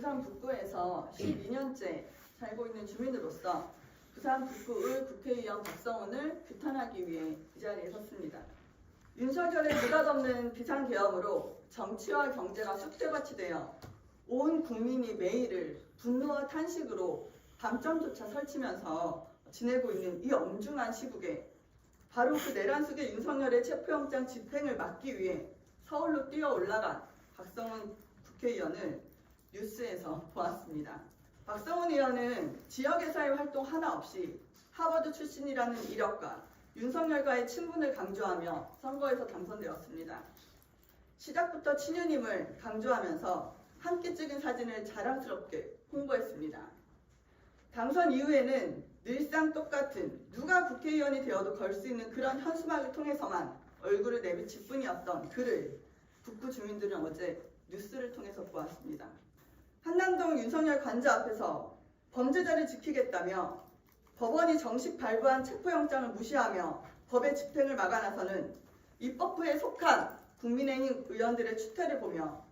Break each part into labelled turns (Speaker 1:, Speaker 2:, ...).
Speaker 1: 부산 북구에서 12년째 살고 있는 주민으로서 부산 북구의 국회의원 박성훈을 규탄하기 위해 이 자리에 섰습니다. 윤석열의 느닷없는 비상계엄으로 정치와 경제가 쑥대밭이 되어 온 국민이 매일을 분노와 탄식으로 밤잠조차 설치면서 지내고 있는 이 엄중한 시국에 바로 그 내란 속의 윤석열의 체포영장 집행을 막기 위해 서울로 뛰어 올라간 박성훈 국회의원을 뉴스에서 보았습니다. 박성훈 의원은 지역에서의 활동 하나 없이 하버드 출신이라는 이력과 윤석열과의 친분을 강조하며 선거에서 당선되었습니다. 시작부터 친윤임을 강조하면서 함께 찍은 사진을 자랑스럽게 홍보했습니다. 당선 이후에는 늘상 똑같은 누가 국회의원이 되어도 걸 수 있는 그런 현수막을 통해서만 얼굴을 내비칠 뿐이었던 그를 북구 주민들은 어제 뉴스를 통해서 보았습니다. 한남동 윤석열 관저 앞에서 범죄자를 지키겠다며 법원이 정식 발부한 체포영장을 무시하며 법의 집행을 막아 나서는 입법부에 속한 국민의힘 의원들의 추태를 보며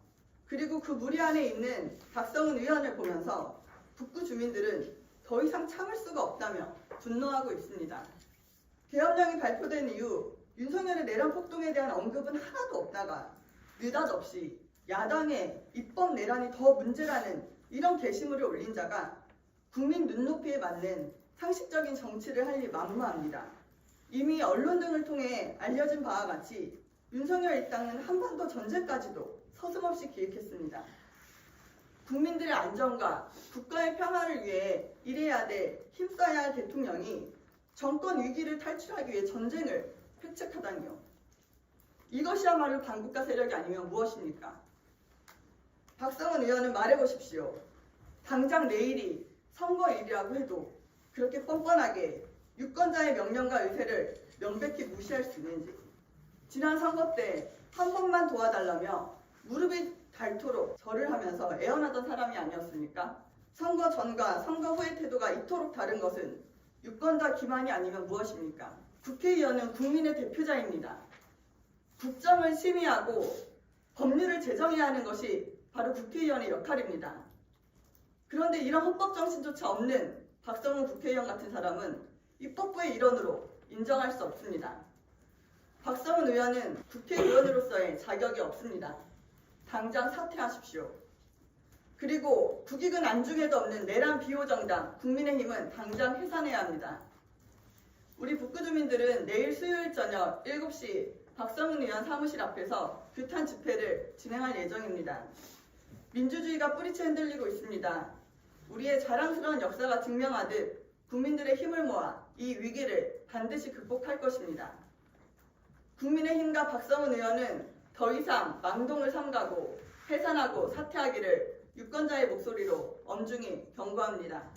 Speaker 1: 그리고 그 무리 안에 있는 박성훈 의원을 보면서 북구 주민들은 더 이상 참을 수가 없다며 분노하고 있습니다. 계엄령이 발표된 이후 윤석열의 내란 폭동에 대한 언급은 하나도 없다가 느닷없이 야당의 입법 내란이 더 문제라는 이런 게시물을 올린 자가 국민 눈높이에 맞는 상식적인 정치를 할 리 만무합니다. 이미 언론 등을 통해 알려진 바와 같이 윤석열 일당은 한반도 전쟁까지도 서슴없이 기획했습니다. 국민들의 안전과 국가의 평화를 위해 일해야 돼 힘써야 할 대통령이 정권 위기를 탈출하기 위해 전쟁을 획책하다니요. 이것이야말로 반국가 세력이 아니면 무엇입니까? 박성훈 의원은 말해보십시오. 당장 내일이 선거일이라고 해도 그렇게 뻔뻔하게 유권자의 명령과 의사를 명백히 무시할 수 있는지. 지난 선거 때 한 번만 도와달라며 무릎이 닳도록 절을 하면서 애원하던 사람이 아니었습니까? 선거 전과 선거 후의 태도가 이토록 다른 것은 유권자 기만이 아니면 무엇입니까? 국회의원은 국민의 대표자입니다. 국정을 심의하고 법률을 제정해야 하는 것이 바로 국회의원의 역할입니다. 그런데 이런 헌법 정신조차 없는 박성훈 국회의원 같은 사람은 입법부의 일원으로 인정할 수 없습니다. 박성훈 의원은 국회의원으로서의 자격이 없습니다. 당장 사퇴하십시오. 그리고 국익은 안중에도 없는 내란 비호정당 국민의힘은 당장 해산해야 합니다. 우리 북구 주민들은 내일 수요일 저녁 7시 박성훈 의원 사무실 앞에서 규탄 집회를 진행할 예정입니다. 민주주의가 뿌리채 흔들리고 있습니다. 우리의 자랑스러운 역사가 증명하듯 국민들의 힘을 모아 이 위기를 반드시 극복할 것입니다. 국민의힘과 박성훈 의원은 더 이상 망동을 삼가고 해산하고 사퇴하기를 유권자의 목소리로 엄중히 경고합니다.